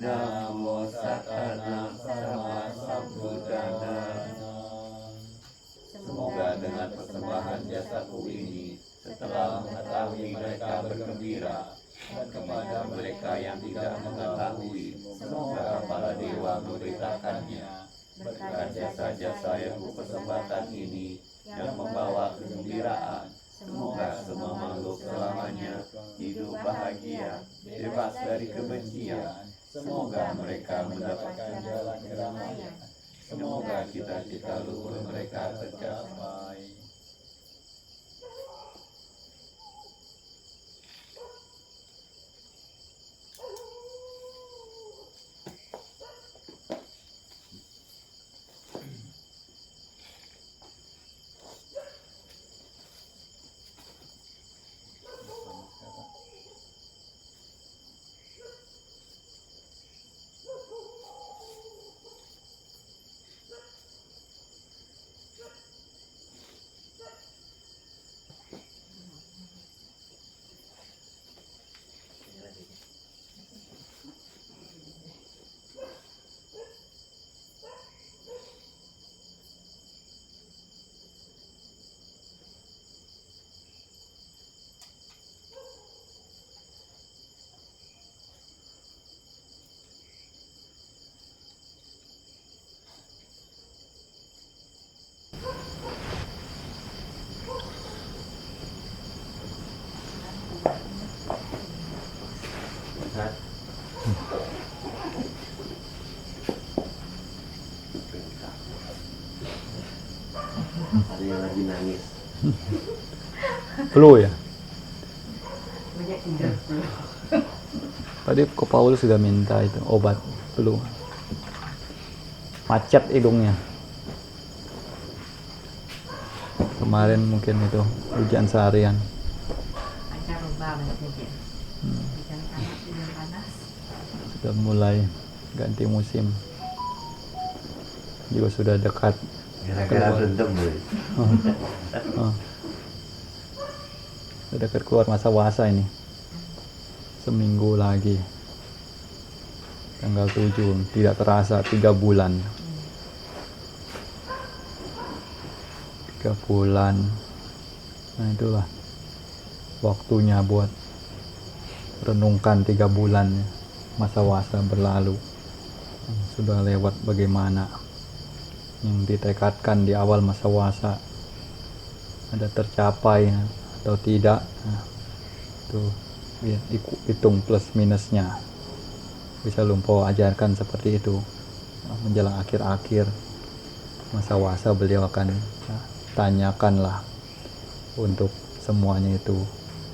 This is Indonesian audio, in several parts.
Namo Satana Sama Sambuddhana. Semoga dengan persembahan jasaku ini, setelah mengetahui mereka bergembira, dan kepada mereka yang tidak mengetahui, semoga para dewa memberitakannya. Berkat jasa-jasa yang kupersembahkan ini, yang membawa kegembiraan, semoga semua makhluk selamanya hidup bahagia, bebas dari kebencian. Semoga mereka mendapatkan jalan kedamaian. Semoga cita-cita luhur mereka tercapai. Ada yang lagi nangis. Flu ya? Tadi Ko Paulus sudah minta itu obat flu. Macet hidungnya. Kemarin mungkin itu hujan seharian. Sudah mulai ganti musim. Juga sudah dekat. Kira-kira rendem boleh. Sudah dekat keluar masa puasa ini. Seminggu lagi. Tanggal 7, tidak terasa 3 bulan. 3 bulan. Nah itulah waktunya buat renungkan 3 bulan masa puasa berlalu. Sudah lewat bagaimana yang ditekadkan di awal masa puasa ada tercapai atau tidak. Nah, tuh hitung plus minusnya. Bisa Lumpo ajarkan seperti itu. Menjelang akhir-akhir masa puasa beliau akan tanyakanlah untuk semuanya itu,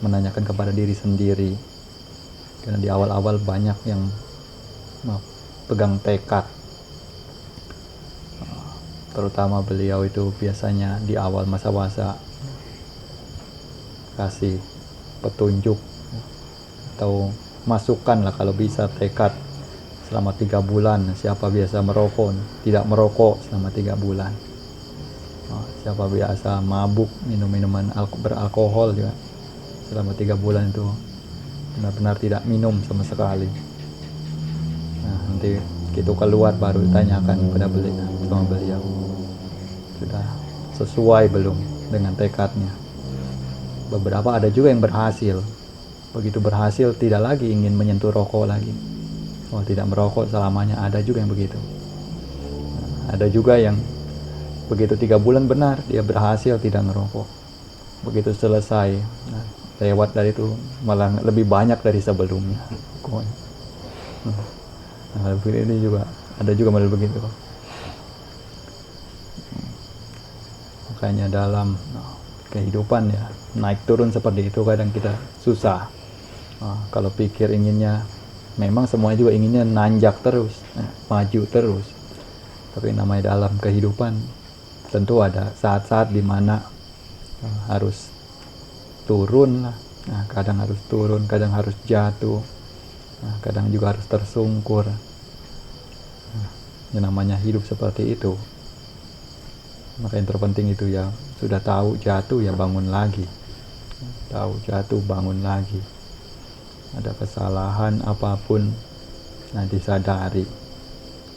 menanyakan kepada diri sendiri. Karena di awal-awal banyak yang pegang tekad. Terutama beliau itu biasanya di awal masa puasa kasih petunjuk atau masukan lah kalau bisa tekad selama 3 bulan. Siapa biasa merokok, tidak merokok selama 3 bulan. Siapa biasa mabuk, minum minuman beralkohol juga selama 3 bulan itu benar-benar tidak minum sama sekali. Nah nanti kita keluar baru ditanyakan pada beliau, sama beliau sudah sesuai belum dengan tekadnya. Beberapa ada juga yang berhasil. Begitu berhasil tidak lagi ingin menyentuh rokok lagi. Tidak merokok selamanya, ada juga yang begitu. Ada juga yang begitu 3 bulan benar dia berhasil tidak merokok. Begitu selesai, lewat dari itu malah lebih banyak dari sebelumnya. Nah, ini juga ada juga model begitu. Makanya dalam kehidupan ya naik turun seperti itu kadang kita susah. Kalau pikir inginnya, memang semuanya juga inginnya nanjak terus, maju terus. Tapi namanya dalam kehidupan tentu ada saat-saat di mana harus turun lah. Nah, kadang harus turun, kadang harus jatuh. Nah, kadang juga harus tersungkur. Yang namanya hidup seperti itu. Maka yang terpenting itu ya sudah tahu jatuh ya bangun lagi. Tahu jatuh bangun lagi. Ada kesalahan apapun disadari.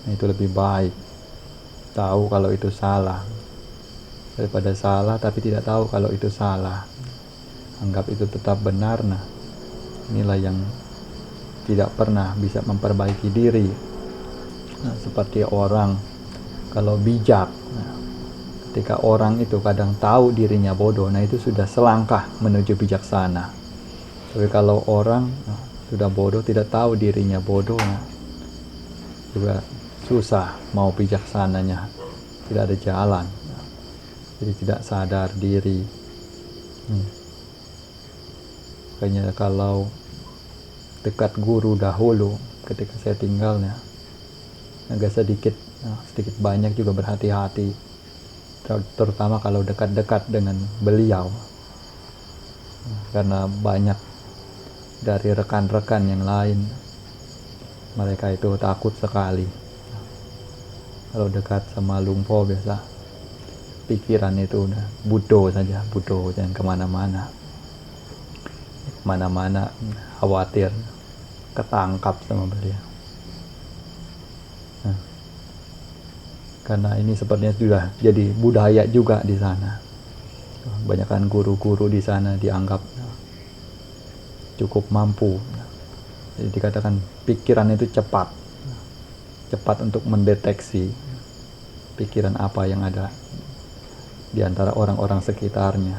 Nah, itu lebih baik tahu kalau itu salah daripada salah tapi tidak tahu kalau itu salah, anggap itu tetap benar. Nah, inilah yang tidak pernah bisa memperbaiki diri. Nah, seperti orang kalau bijak, nah, ketika orang itu kadang tahu dirinya bodoh, nah itu sudah selangkah menuju bijaksana. Tapi kalau orang sudah bodoh, tidak tahu dirinya bodoh, nah, juga susah mau bijaksananya, tidak ada jalan. Jadi tidak sadar diri. Makanya kalau dekat guru dahulu, ketika saya tinggalnya, agak sedikit banyak juga berhati-hati, terutama kalau dekat-dekat dengan beliau, karena banyak dari rekan-rekan yang lain mereka itu takut sekali kalau dekat sama Lumpo. Biasa pikiran itu udah budo saja, jangan kemana-mana khawatir ketangkap sama beliau. Nah, karena ini sepertinya sudah jadi budaya juga di sana. Kebanyakan guru-guru di sana dianggap cukup mampu. Jadi dikatakan pikiran itu cepat untuk mendeteksi pikiran apa yang ada di antara orang-orang sekitarnya.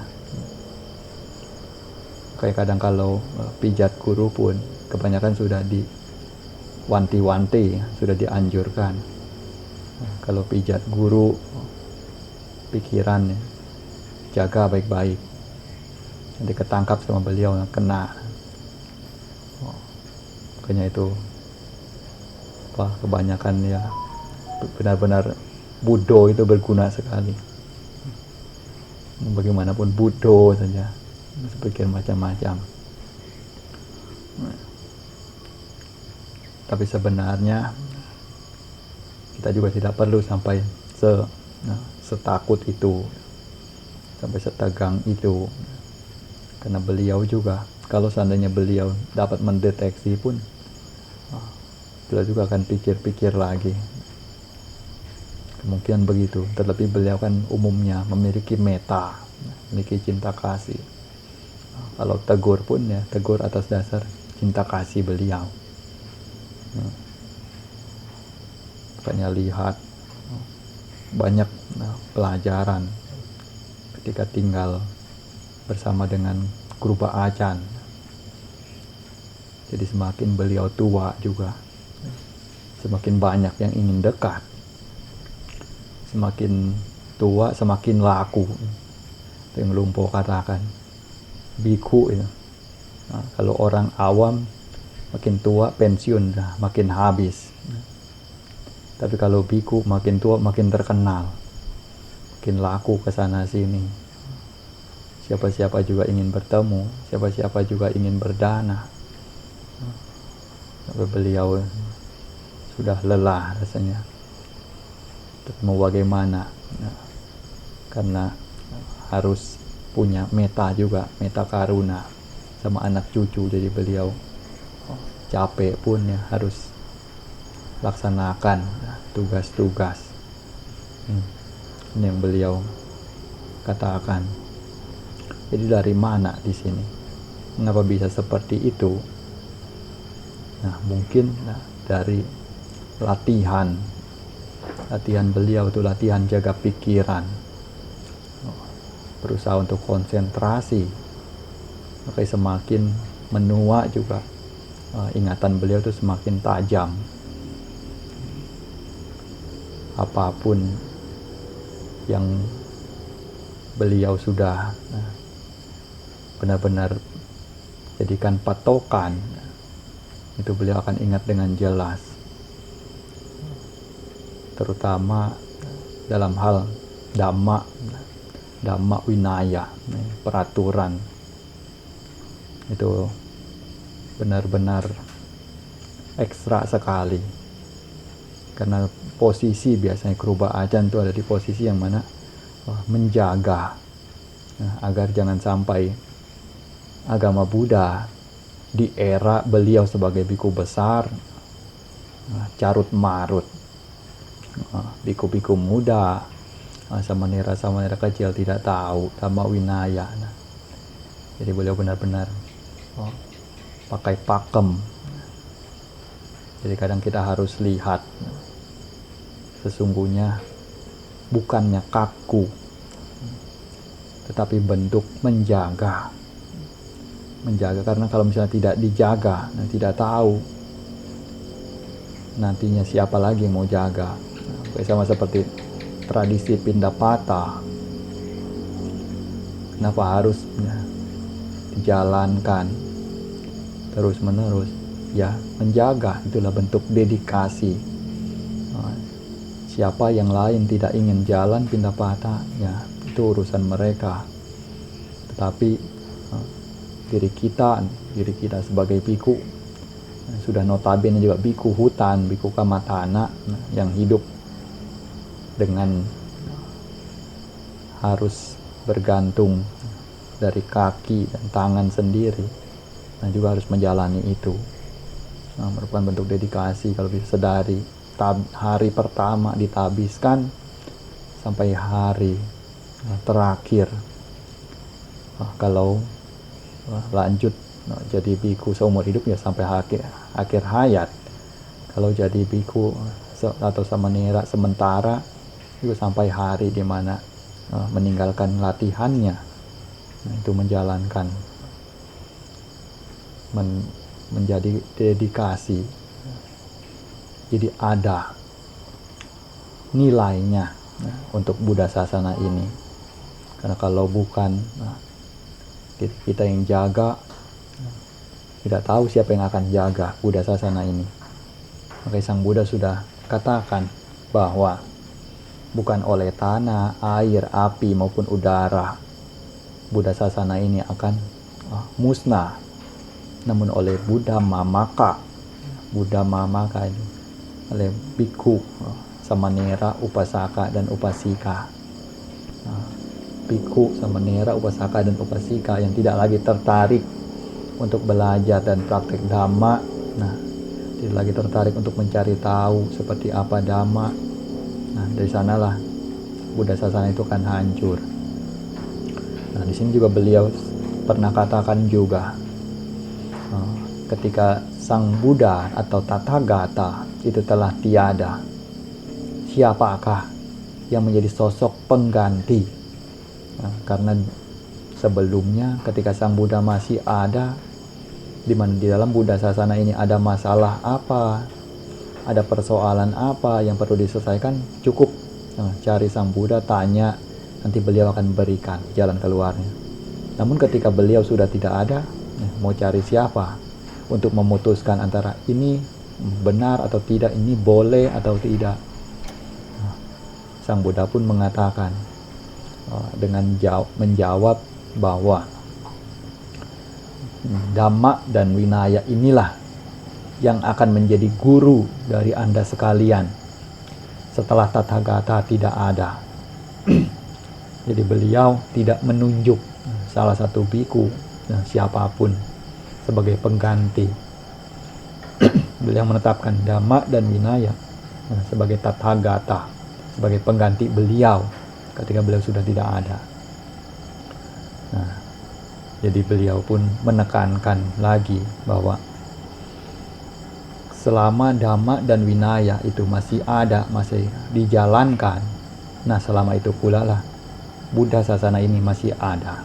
Kayak kadang kalau pijat guru pun kebanyakan sudah diwanti-wanti, sudah dianjurkan. Kalau pijat guru, pikiran jaga baik-baik, nanti ketangkap sama beliau, kena. Makanya itu kebanyakan ya benar-benar budo itu berguna sekali. Bagaimanapun budo saja, berpikir macam-macam. Tapi sebenarnya kita juga tidak perlu sampai setakut itu, sampai setegang itu. Karena beliau juga, kalau seandainya beliau dapat mendeteksi pun, beliau juga akan pikir-pikir lagi. Kemungkinan begitu. Terlebih beliau kan umumnya memiliki meta, memiliki cinta kasih. Kalau tegur pun ya tegur atas dasar cinta kasih beliau. Makanya lihat banyak pelajaran ketika tinggal bersama dengan guru Pak Acan. Jadi semakin beliau tua juga, semakin banyak yang ingin dekat. Semakin tua semakin laku. Itu yang Lumpo katakan, biku ya. Nah, kalau orang awam makin tua pensiun dah, makin habis. Tapi kalau biku makin tua makin terkenal, makin laku ke sana sini. Siapa-siapa juga ingin bertemu, siapa-siapa juga ingin berdana. Tapi beliau sudah lelah rasanya. Tapi mau bagaimana? Nah, karena harus punya meta juga, meta karuna sama anak cucu. Jadi beliau capek pun ya harus laksanakan tugas-tugas. Ini yang beliau katakan. Jadi dari mana di sini? Mengapa bisa seperti itu? Nah, mungkin dari latihan beliau itu latihan jaga pikiran, berusaha untuk konsentrasi. Makanya semakin menua juga ingatan beliau itu semakin tajam. Apapun yang beliau sudah benar-benar jadikan patokan, itu beliau akan ingat dengan jelas. Terutama dalam hal dhamma winaya, peraturan. Itu benar-benar ekstra sekali. Karena posisi biasanya Kru Ba Acan itu ada di posisi yang mana menjaga agar jangan sampai agama Buddha di era beliau sebagai biku besar carut marut. Biku-biku muda, samanera kecil tidak tahu Dhamma Winaya. Jadi beliau benar-benar pakai pakem. Jadi kadang kita harus lihat, sesungguhnya bukannya kaku, tetapi bentuk menjaga. Karena kalau misalnya tidak dijaga, tidak tahu nantinya siapa lagi yang mau jaga. Sama seperti tradisi Pindapata, kenapa harus dijalankan terus menerus? Ya, menjaga itulah bentuk dedikasi. Siapa yang lain tidak ingin jalan Pindapata, ya itu urusan mereka. Tetapi diri kita sebagai biku, sudah notabene juga biku hutan, biku kamatana, yang hidup dengan harus bergantung dari kaki dan tangan sendiri, juga harus menjalani itu. Merupakan bentuk dedikasi. Kalau bisa sedari hari pertama ditabiskan sampai hari terakhir. Kalau lanjut jadi biku seumur hidup, ya sampai akhir hayat. Kalau jadi biku atau samanera sementara, juga sampai hari di mana meninggalkan latihannya, itu menjalankan, menjadi dedikasi. Jadi ada nilainya untuk Buddha Sasana ini. Karena kalau bukan kita yang jaga, tidak tahu siapa yang akan jaga Buddha Sasana ini. Makanya Sang Buddha sudah katakan bahwa bukan oleh tanah, air, api maupun udara Buddha Sasana ini akan musnah, namun oleh Buddha Mamaka ini, oleh biku, samanera, upasaka dan upasika. Biku, samanera, upasaka dan upasika yang tidak lagi tertarik untuk belajar dan praktek Dhamma, tidak lagi tertarik untuk mencari tahu seperti apa Dhamma. Dari sanalah Buddha Sasana itu akan hancur. Di sini juga beliau pernah katakan juga, ketika Sang Buddha atau Tathagata itu telah tiada, siapakah yang menjadi sosok pengganti? Karena sebelumnya ketika Sang Buddha masih ada, di mana di dalam Buddha Sasana ini ada masalah apa, ada persoalan apa yang perlu diselesaikan, cukup cari Sang Buddha, tanya, nanti beliau akan berikan jalan keluarnya. Namun ketika beliau sudah tidak ada, mau cari siapa untuk memutuskan antara ini benar atau tidak, ini boleh atau tidak? Sang Buddha pun mengatakan dengan menjawab bahwa Dhamma dan Winaya inilah yang akan menjadi guru dari Anda sekalian setelah Tathagata tidak ada. Jadi beliau tidak menunjuk salah satu biku siapapun sebagai pengganti. Beliau menetapkan Dhamma dan Winaya sebagai Tathagata, sebagai pengganti beliau ketika beliau sudah tidak ada. Jadi beliau pun menekankan lagi bahwa selama Dhamma dan Winaya itu masih ada, masih dijalankan, selama itu pula lah Buddha Sasana ini masih ada.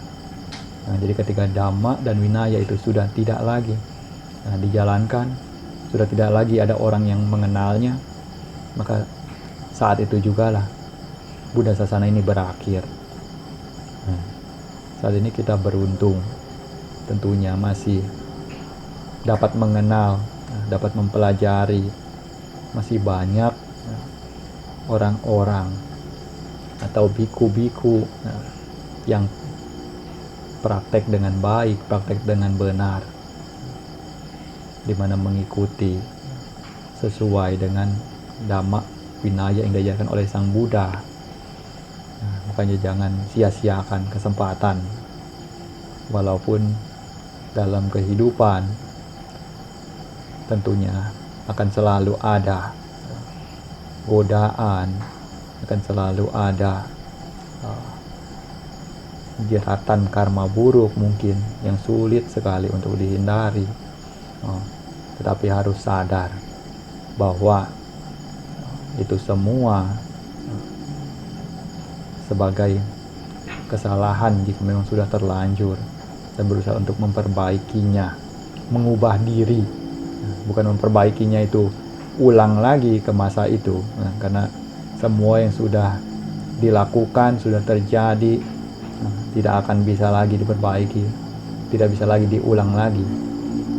Jadi ketika Dhamma dan Winaya itu sudah tidak lagi dijalankan, sudah tidak lagi ada orang yang mengenalnya, maka saat itu juga lah Buddha Sasana ini berakhir. Saat ini kita beruntung, tentunya masih dapat mengenal, dapat mempelajari, masih banyak orang-orang atau biku-biku yang praktek dengan baik, praktek dengan benar, di mana mengikuti sesuai dengan Dhamma Winaya yang diajarkan oleh Sang Buddha. Makanya jangan sia-siakan kesempatan, walaupun dalam kehidupan tentunya akan selalu ada, godaan akan selalu ada, jeratan karma buruk mungkin yang sulit sekali untuk dihindari. Tetapi harus sadar bahwa itu semua sebagai kesalahan jika memang sudah terlanjur, dan berusaha untuk memperbaikinya, mengubah diri, bukan memperbaikinya itu ulang lagi ke masa itu, karena semua yang sudah dilakukan sudah terjadi, tidak akan bisa lagi diperbaiki, tidak bisa lagi diulang lagi.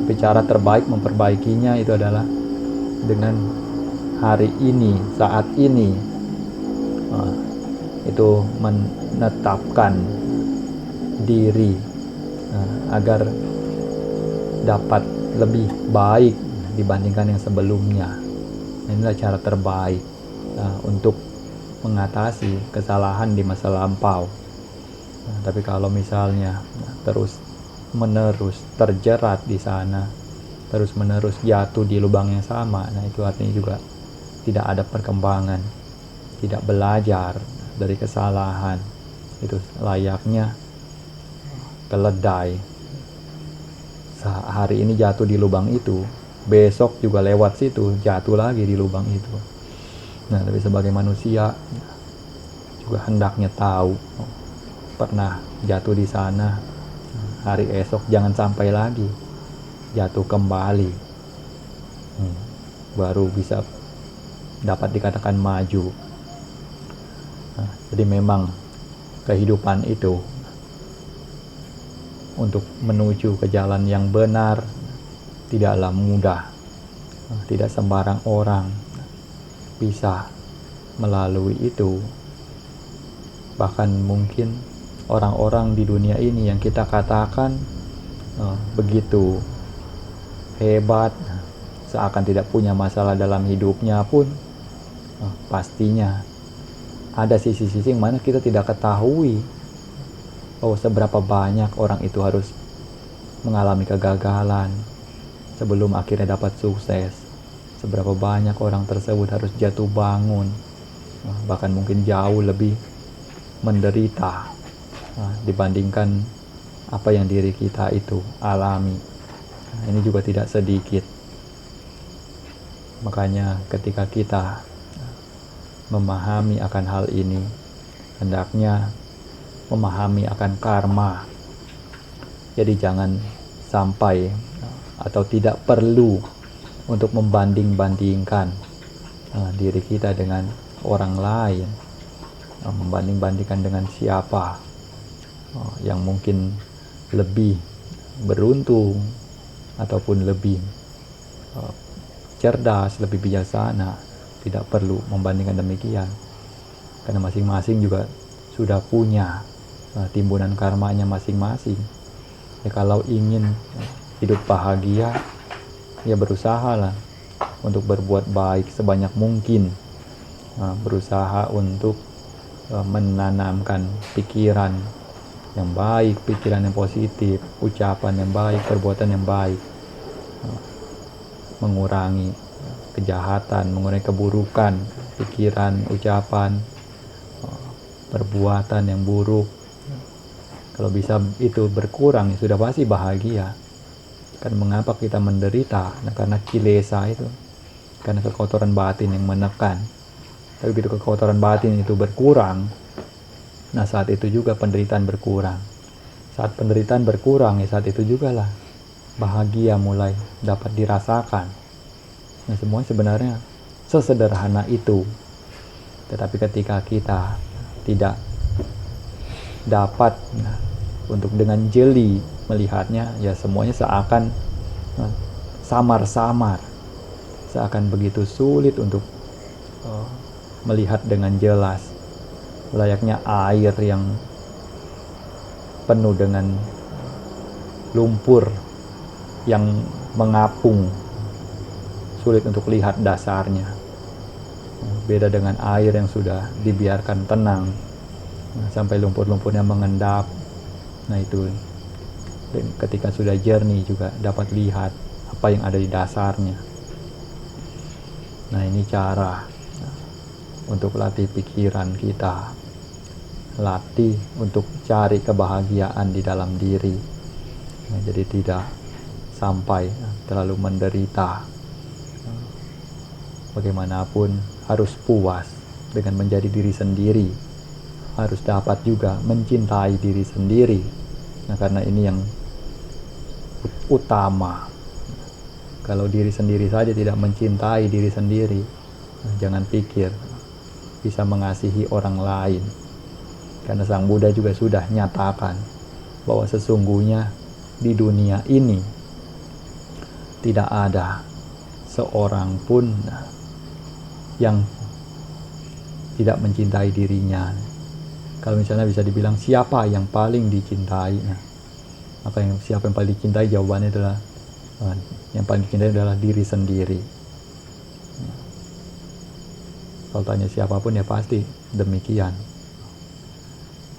Tapi cara terbaik memperbaikinya itu adalah dengan hari ini, saat ini, itu menetapkan diri agar dapat lebih baik dibandingkan yang sebelumnya. Inilah cara terbaik untuk mengatasi kesalahan di masa lampau. Tapi kalau misalnya terus menerus terjerat di sana, terus menerus jatuh di lubang yang sama, nah itu artinya juga tidak ada perkembangan, tidak belajar dari kesalahan. Itu layaknya keledai, hari ini jatuh di lubang itu, besok juga lewat situ, jatuh lagi di lubang itu. Nah, tapi sebagai manusia juga hendaknya tahu, pernah jatuh di sana, hari esok jangan sampai lagi jatuh kembali, baru bisa dapat dikatakan maju. Jadi memang kehidupan itu untuk menuju ke jalan yang benar tidaklah mudah. Tidak sembarang orang bisa melalui itu. Bahkan mungkin orang-orang di dunia ini yang kita katakan begitu hebat, seakan tidak punya masalah dalam hidupnya pun, pastinya ada sisi-sisi yang mana kita tidak ketahui seberapa banyak orang itu harus mengalami kegagalan sebelum akhirnya dapat sukses. Seberapa banyak orang tersebut harus jatuh bangun, bahkan mungkin jauh lebih menderita dibandingkan apa yang diri kita itu alami. Ini juga tidak sedikit. Makanya ketika kita memahami akan hal ini, hendaknya memahami akan karma. Jadi jangan sampai atau tidak perlu untuk membanding-bandingkan diri kita dengan orang lain, membanding-bandingkan dengan siapa yang mungkin lebih beruntung ataupun lebih cerdas, lebih bijaksana. Tidak perlu membandingkan demikian, karena masing-masing juga sudah punya timbunan karmanya masing-masing. Ya, kalau ingin hidup bahagia, ya berusahalah untuk berbuat baik sebanyak mungkin, berusaha untuk menanamkan pikiran yang baik, pikiran yang positif, ucapan yang baik, perbuatan yang baik, mengurangi kejahatan, mengurangi keburukan, pikiran, ucapan, perbuatan yang buruk. Kalau bisa itu berkurang, ya sudah pasti bahagia. Kan mengapa kita menderita? Nah, karena kilesa itu, karena kekotoran batin yang menekan. Tapi begitu kekotoran batin itu berkurang, nah saat itu juga penderitaan berkurang. Saat penderitaan berkurang, ya saat itu juga lah bahagia mulai dapat dirasakan. Nah, semuanya sebenarnya sesederhana itu. Tetapi ketika kita tidak dapat untuk dengan jeli melihatnya, ya semuanya seakan samar-samar, seakan begitu sulit untuk melihat dengan jelas, layaknya air yang penuh dengan lumpur yang mengapung, sulit untuk lihat dasarnya. Beda dengan air yang sudah dibiarkan tenang sampai lumpur-lumpurnya mengendap. Nah itu, dan ketika sudah jernih juga dapat lihat apa yang ada di dasarnya. Nah, ini cara untuk latih pikiran kita, latih untuk cari kebahagiaan di dalam diri. Nah, jadi tidak sampai terlalu menderita. Bagaimanapun harus puas dengan menjadi diri sendiri, harus dapat juga mencintai diri sendiri. Nah, karena ini yang utama. Kalau diri sendiri saja tidak mencintai diri sendiri, jangan pikir bisa mengasihi orang lain. Karena Sang Buddha juga sudah nyatakan bahwa sesungguhnya di dunia ini tidak ada seorang pun yang tidak mencintai dirinya. Kalau misalnya bisa dibilang siapa yang paling dicintai, maka siapa yang paling dicintai, jawabannya adalah yang paling dicintai adalah diri sendiri. Kalau tanya siapapun ya pasti demikian.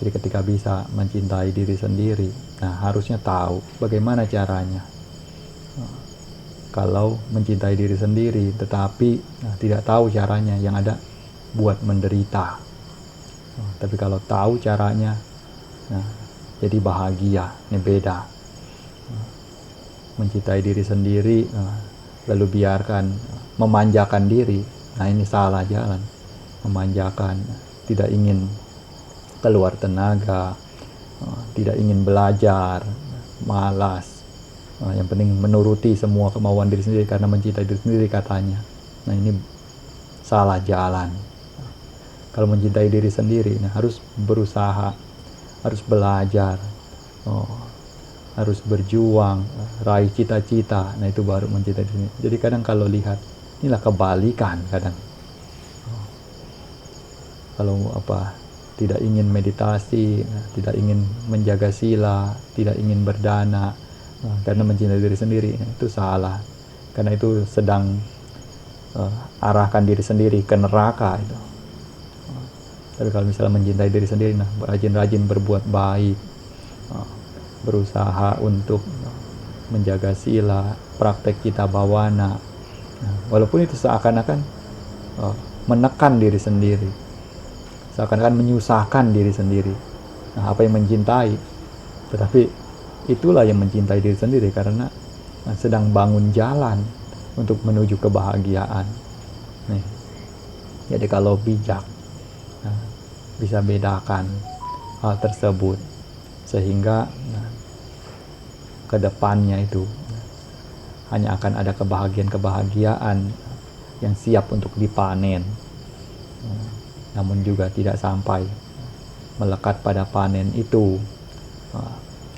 Jadi ketika bisa mencintai diri sendiri, nah harusnya tahu bagaimana caranya. Kalau mencintai diri sendiri tetapi tidak tahu caranya, yang ada buat menderita. Tapi kalau tahu caranya, jadi bahagia. Ini beda. Mencintai diri sendiri lalu biarkan memanjakan diri, nah ini salah jalan. Memanjakan, tidak ingin keluar tenaga, tidak ingin belajar, malas, yang penting menuruti semua kemauan diri sendiri karena mencintai diri sendiri katanya. Nah, ini salah jalan. Kalau mencintai diri sendiri, harus berusaha, harus belajar, harus berjuang, raih cita-cita. Nah, itu baru mencintai diri. Jadi kadang kalau lihat, inilah kebalikan kadang. Kalau tidak ingin meditasi, tidak ingin menjaga sila, tidak ingin berdana, karena mencintai diri sendiri, itu salah. Karena itu sedang arahkan diri sendiri ke neraka itu. Tapi kalau misalnya mencintai diri sendiri, rajin-rajin berbuat baik, berusaha untuk menjaga sila, praktek cita bawana, walaupun itu seakan-akan menekan diri sendiri, seakan-akan menyusahkan diri sendiri. Nah, apa yang mencintai? Tetapi itulah yang mencintai diri sendiri karena sedang bangun jalan untuk menuju kebahagiaan. Nih. Jadi kalau bijak, bisa bedakan hal tersebut sehingga ke depannya itu hanya akan ada kebahagiaan-kebahagiaan yang siap untuk dipanen. Namun juga tidak sampai melekat pada panen itu.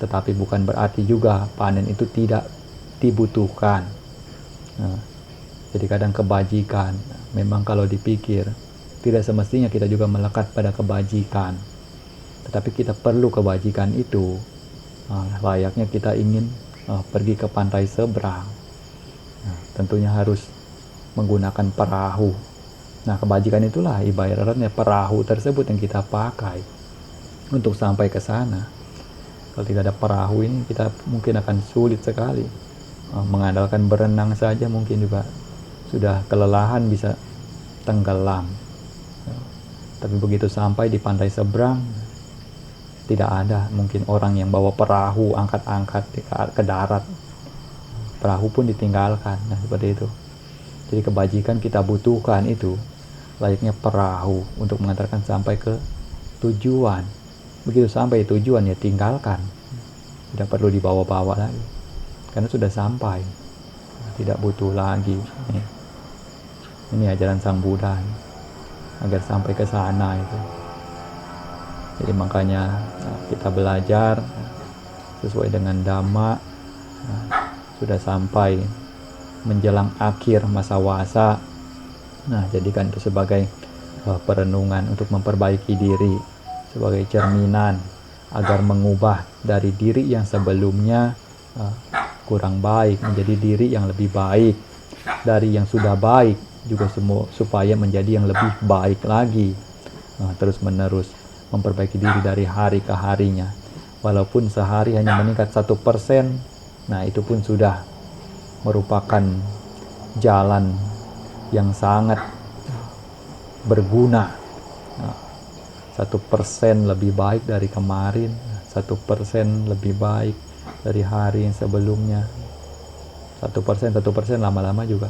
Tetapi bukan berarti juga panen itu tidak dibutuhkan. Jadi kadang kebajikan, memang kalau dipikir, tidak semestinya kita juga melekat pada kebajikan. Tetapi kita perlu kebajikan itu. Layaknya kita ingin pergi ke pantai seberang. Tentunya harus menggunakan perahu. Nah, kebajikan itulah ibaratnya perahu tersebut yang kita pakai untuk sampai ke sana. Kalau tidak ada perahu ini, kita mungkin akan sulit sekali. Mengandalkan berenang saja mungkin juga sudah kelelahan, bisa tenggelam. Tapi begitu sampai di pantai seberang, tidak ada mungkin orang yang bawa perahu angkat-angkat ke darat. Perahu pun ditinggalkan. Nah, seperti itu. Jadi kebajikan kita butuhkan itu layaknya perahu untuk mengantarkan sampai ke tujuan. Begitu sampai tujuan ya tinggalkan. Tidak perlu dibawa-bawa lagi. Karena sudah sampai. Tidak butuh lagi. Ini ajaran Sang Buddha. Agar sampai ke sana itu. Jadi makanya kita belajar sesuai dengan Dhamma. Sudah sampai menjelang akhir masa wasa. Nah, jadikan itu sebagai perenungan untuk memperbaiki diri, sebagai cerminan agar mengubah dari diri yang sebelumnya kurang baik menjadi diri yang lebih baik, dari yang sudah baik juga semua supaya menjadi yang lebih baik lagi. Terus menerus memperbaiki diri dari hari ke harinya, walaupun sehari hanya meningkat 1%. Nah, itu pun sudah merupakan jalan yang sangat berguna. 1% lebih baik dari kemarin, 1% lebih baik dari hari yang sebelumnya. 1% lama-lama juga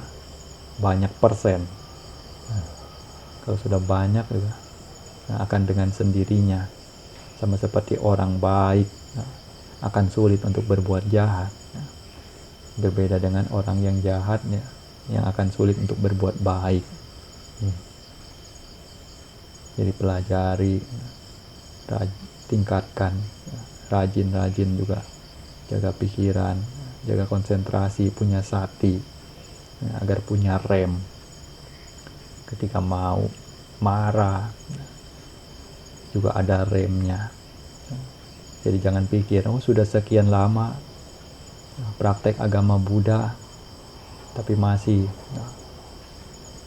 banyak persen. Kalau sudah banyak juga akan dengan sendirinya, sama seperti orang baik akan sulit untuk berbuat jahat. Berbeda dengan orang yang jahat yang akan sulit untuk berbuat baik. Jadi pelajari, tingkatkan, rajin juga jaga pikiran, jaga konsentrasi, punya sati, agar punya rem ketika mau marah juga ada remnya. Jadi jangan pikir sudah sekian lama praktek agama Buddha tapi masih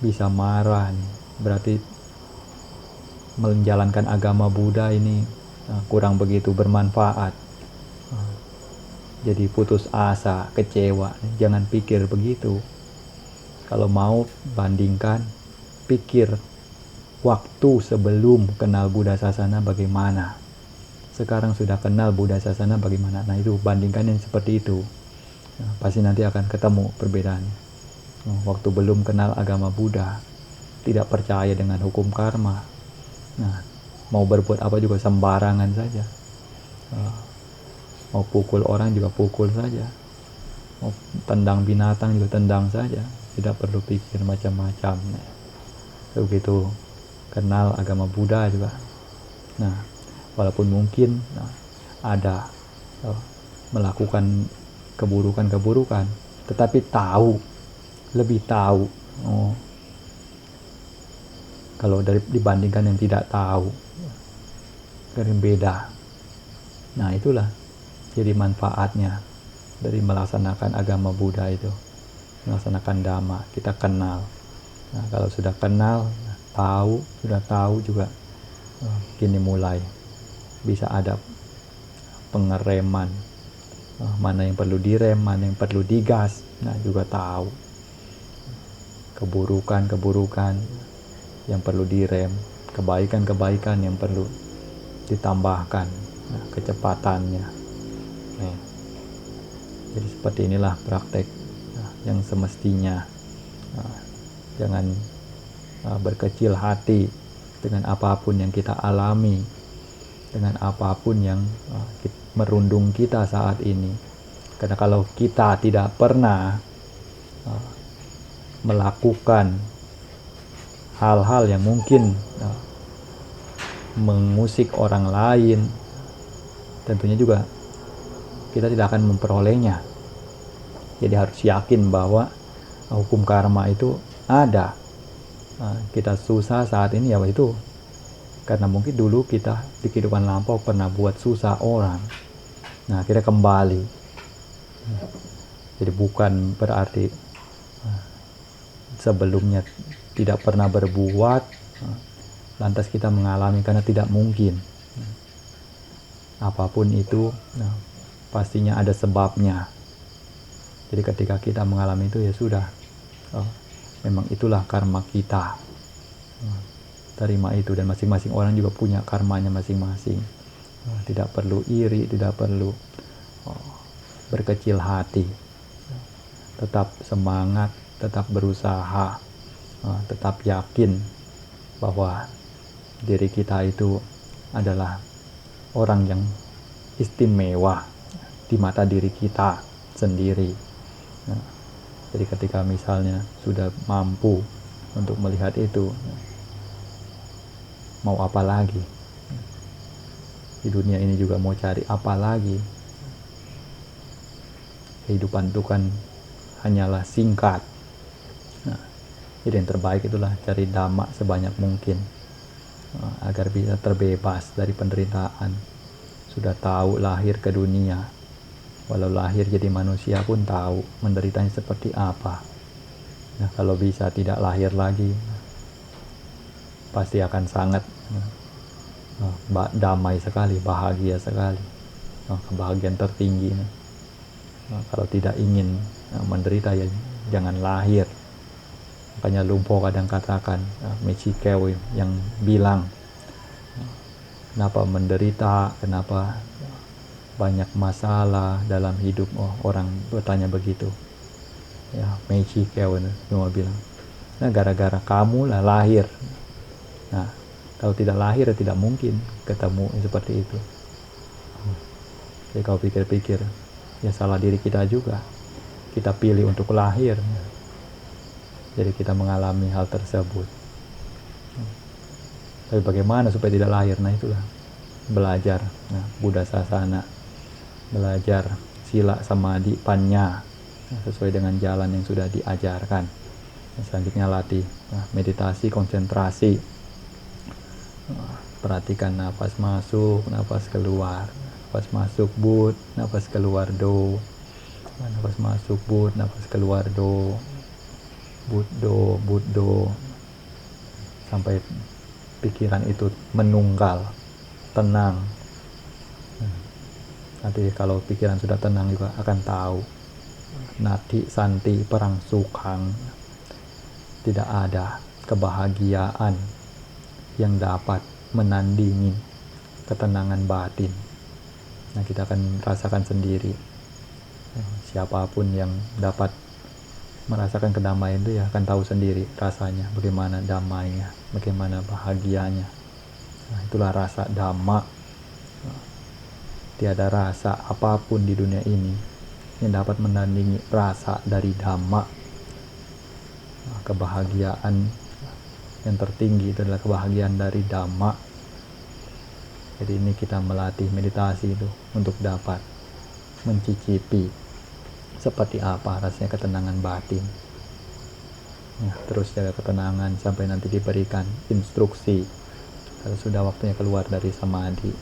bisa marah nih, berarti menjalankan agama Buddha ini kurang begitu bermanfaat. Jadi putus asa, kecewa. Jangan pikir begitu. Kalau mau bandingkan, pikir waktu sebelum kenal Buddha Sasana bagaimana. Sekarang sudah kenal Buddha Sasana bagaimana. Nah itu bandingkan yang seperti itu. Pasti nanti akan ketemu perbedaannya. Waktu belum kenal agama Buddha, tidak percaya dengan hukum karma. Nah, mau berbuat apa juga sembarangan saja. Mau pukul orang juga pukul saja. Mau tendang binatang juga tendang saja. Tidak perlu pikir macam-macam. Begitu kenal agama Buddha juga. Nah, walaupun mungkin ada melakukan keburukan-keburukan, tetapi lebih tahu. Kalau dibandingkan yang tidak tahu, kan beda. Nah itulah jadi manfaatnya dari melaksanakan agama Buddha itu, melaksanakan Dhamma. Kita kenal. Nah kalau sudah kenal, sudah tahu juga, kini mulai bisa ada pengereman, mana yang perlu direm, mana yang perlu digas. Nah juga tahu keburukan yang perlu direm, kebaikan yang perlu ditambahkan kecepatannya. Jadi seperti inilah praktek yang semestinya. Jangan berkecil hati dengan apapun yang kita alami, dengan apapun yang merundung kita saat ini. Karena kalau kita tidak pernah melakukan hal-hal yang mungkin mengusik orang lain, tentunya juga kita tidak akan memperolehnya. Jadi harus yakin bahwa hukum karma itu ada. Kita susah saat ini ya itu karena mungkin dulu kita di kehidupan lampau pernah buat susah orang. Nah akhirnya kembali. Jadi bukan berarti sebelumnya tidak pernah berbuat, lantas kita mengalami karena tidak mungkin. Apapun itu, pastinya ada sebabnya. Jadi ketika kita mengalami itu ya sudah, memang itulah karma kita. Terima itu, dan masing-masing orang juga punya karmanya masing-masing. Tidak perlu iri, tidak perlu berkecil hati. Tetap semangat, tetap berusaha. Tetap yakin bahwa diri kita itu adalah orang yang istimewa di mata diri kita sendiri. Jadi ketika misalnya sudah mampu untuk melihat itu, mau apa lagi? Di dunia ini juga mau cari apa lagi? Kehidupan itu kan hanyalah singkat. Jadi yang terbaik itulah cari Dhamma sebanyak mungkin agar bisa terbebas dari penderitaan. Sudah tahu lahir ke dunia, walau lahir jadi manusia pun tahu menderitanya seperti apa. Nah kalau bisa tidak lahir lagi, pasti akan sangat damai sekali, bahagia sekali, kebahagiaan tertinggi. Kalau tidak ingin menderita ya jangan lahir. Makanya Lumpo kadang katakan, Mechikew yang bilang, kenapa menderita, kenapa banyak masalah dalam hidup. Orang bertanya begitu. Ya, Mechikew cuma bilang, nah gara-gara kamu lah lahir. Nah, kalau tidak lahir ya tidak mungkin ketemu seperti itu. Jadi kalau pikir-pikir, ya salah diri kita juga. Kita pilih untuk lahir. Jadi kita mengalami hal tersebut. Tapi bagaimana supaya tidak lahir? Nah itulah belajar. Nah, Buddha Sasana, belajar sila, samadhi, panya, sesuai dengan jalan yang sudah diajarkan. Selanjutnya latih meditasi, konsentrasi. Perhatikan nafas masuk, nafas keluar. Nafas masuk bud, nafas keluar do. Nafas masuk bud, nafas keluar do. Buddo, sampai pikiran itu menunggal, tenang. Nanti kalau pikiran sudah tenang juga akan tahu nati santi perang sukang, tidak ada kebahagiaan yang dapat menandingi ketenangan batin. Nah, kita akan rasakan sendiri. Siapapun yang dapat merasakan kedamaian itu ya akan tahu sendiri rasanya, bagaimana damainya, bagaimana bahagianya. Nah, itulah rasa dhamma. Tiada rasa apapun di dunia ini yang dapat menandingi rasa dari dhamma. Nah, kebahagiaan yang tertinggi itu adalah kebahagiaan dari dhamma. Jadi ini kita melatih meditasi itu untuk dapat mencicipi seperti apa rasanya ketenangan batin. Nah, terus jaga ketenangan sampai nanti diberikan instruksi kalau sudah waktunya keluar dari samadhi.